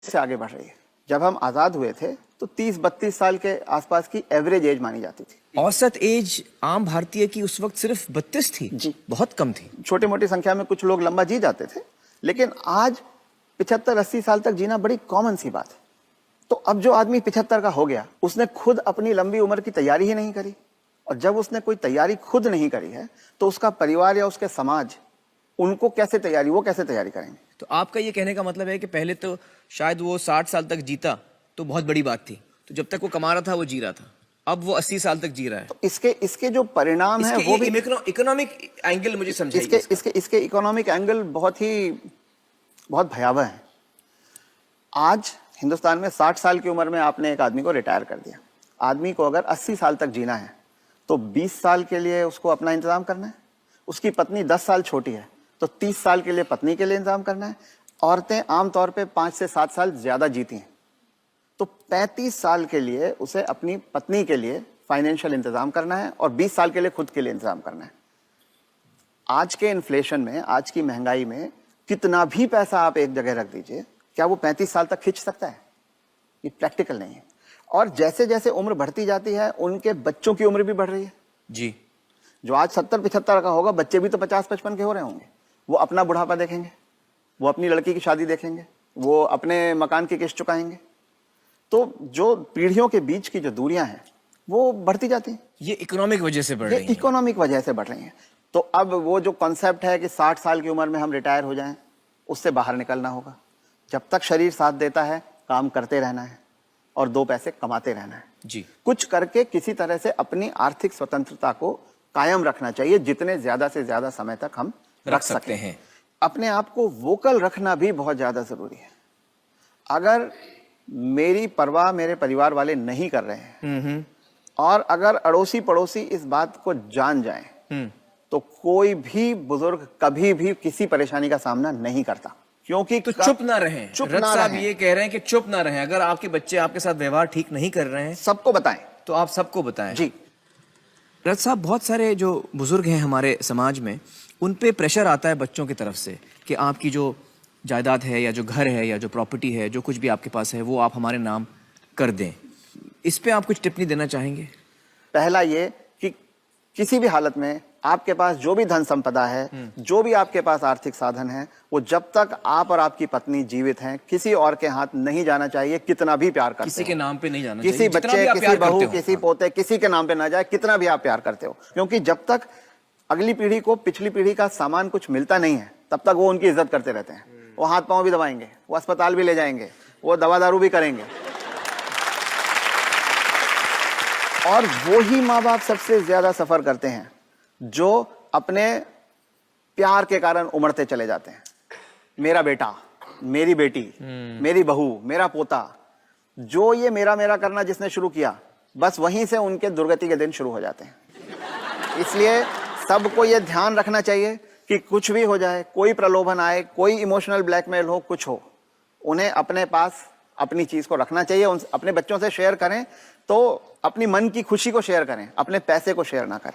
से आगे बढ़ रही है। जब हम आजाद हुए थे तो 30-32 साल के आसपास की एवरेज एज मानी जाती थी। औसत एज आम भारतीय की उस वक्त सिर्फ 32 थी जी, बहुत कम थी। छोटी मोटी संख्या में कुछ लोग लंबा जी जाते थे, लेकिन आज 75-80 साल तक जीना बड़ी कॉमन सी बात है। तो अब जो आदमी 75 का हो गया, उसने खुद अपनी लंबी उम्र की तैयारी ही नहीं करी, और जब उसने कोई तैयारी खुद नहीं करी है तो उसका परिवार या उसके समाज उनको कैसे तैयारी, वो कैसे तैयारी करेंगे। तो आपका ये कहने का मतलब है कि पहले तो शायद वो 60 साल तक जीता तो बहुत बड़ी बात थी, तो जब तक वो कमा रहा था वो जी रहा था, अब वो 80 साल तक जी रहा है। तो इसके जो परिणाम है वो भी इकोनॉमिक एंगल मुझे समझाइए। इसके इकोनॉमिक एंगल बहुत भयावह है। आज हिंदुस्तान में 60 साल की उम्र में आपने एक आदमी को रिटायर कर दिया। आदमी को अगर 80 साल तक जीना है तो 20 साल के लिए उसको अपना इंतजाम करना है। उसकी पत्नी 10 साल छोटी है तो 30 साल के लिए पत्नी के लिए इंतजाम करना है। औरतें आमतौर पे 5 से 7 साल ज्यादा जीती हैं, तो 35 साल के लिए उसे अपनी पत्नी के लिए फाइनेंशियल इंतजाम करना है और 20 साल के लिए खुद के लिए इंतजाम करना है। आज के इन्फ्लेशन में, आज की महंगाई में कितना भी पैसा आप एक जगह रख दीजिए, क्या वो 35 साल तक खींच सकता है? ये प्रैक्टिकल नहीं है। और जैसे जैसे उम्र बढ़ती जाती है उनके बच्चों की उम्र भी बढ़ रही है जी। जो आज 70-75 का होगा, बच्चे भी तो 50-55 के हो रहे होंगे। वो अपना बुढ़ापा देखेंगे, वो अपनी लड़की की शादी देखेंगे, वो अपने मकान की किस्त चुकाएंगे। तो जो पीढ़ियों के बीच की जो दूरियां हैं वो बढ़ती जाती हैं। ये इकोनॉमिक वजह से बढ़ रही है। इकोनॉमिक वजह से बढ़ रही हैं। तो अब वो जो कॉन्सेप्ट है कि 60 साल की उम्र में हम रिटायर हो जाएं, उससे बाहर निकलना होगा। जब तक शरीर साथ देता है काम करते रहना है और 2 पैसे कमाते रहना है जी। कुछ करके किसी तरह से अपनी आर्थिक स्वतंत्रता को कायम रखना चाहिए, जितने ज्यादा से ज्यादा समय तक हम रख सकते हैं। अपने आप को वोकल रखना भी बहुत ज्यादा जरूरी है। अगर मेरी परवाह मेरे परिवार वाले नहीं कर रहे हैं और अगर अड़ोसी पड़ोसी इस बात को जान जाएं, तो कोई भी बुजुर्ग कभी भी किसी परेशानी का सामना नहीं करता, क्योंकि तो चुप ना रहें। रथ साहब ये कह रहे हैं कि चुप ना रहें। अगर आपके बच्चे आपके साथ व्यवहार ठीक नहीं कर रहे हैं, सबको बताएं। तो आप सबको बताएं। जी। रथ साहब, बहुत सारे जो बुजुर्ग हैं हमारे समाज में, उन पे प्रेशर आता है बच्चों की तरफ से कि आपकी जो जायदाद है या जो घर है या जो प्रॉपर्टी है, जो कुछ भी आपके पास है, वो आप हमारे नाम कर दें। इस पे आप कुछ टिप्पणी देना चाहेंगे? पहला ये कि किसी भी हालत में आपके पास जो भी धन संपदा है, जो भी आपके पास आर्थिक साधन है, वो जब तक आप और आपकी पत्नी जीवित हैं किसी और के हाथ नहीं जाना चाहिए। कितना भी प्यार करते किसी के नाम पे नहीं जाना चाहिए, किसी बच्चे, किसी बहू, किसी पोते, किसी के नाम पे ना जाए, कितना भी आप प्यार करते हो। क्योंकि जब तक अगली पीढ़ी को पिछली पीढ़ी का सामान कुछ मिलता नहीं है, तब तक वो उनकी इज्जत करते रहते हैं। वो हाथ पांव भी दबाएंगे, वो अस्पताल भी ले जाएंगे, वो दवा दारू भी करेंगे। और वो ही माँ बाप सबसे ज्यादा सफर करते हैं जो अपने प्यार के कारण उमड़ते चले जाते हैं। मेरा बेटा, मेरी बेटी, मेरी बहू, मेरा पोता, जो ये मेरा मेरा करना जिसने शुरू किया, बस वहीं से उनके दुर्गति के दिन शुरू हो जाते हैं। इसलिए सबको ये ध्यान रखना चाहिए कि कुछ भी हो जाए, कोई प्रलोभन आए, कोई इमोशनल ब्लैकमेल हो, कुछ हो, उन्हें अपने पास अपनी चीज को रखना चाहिए। अपने बच्चों से शेयर करें तो अपनी मन की खुशी को शेयर करें, अपने पैसे को शेयर ना करें।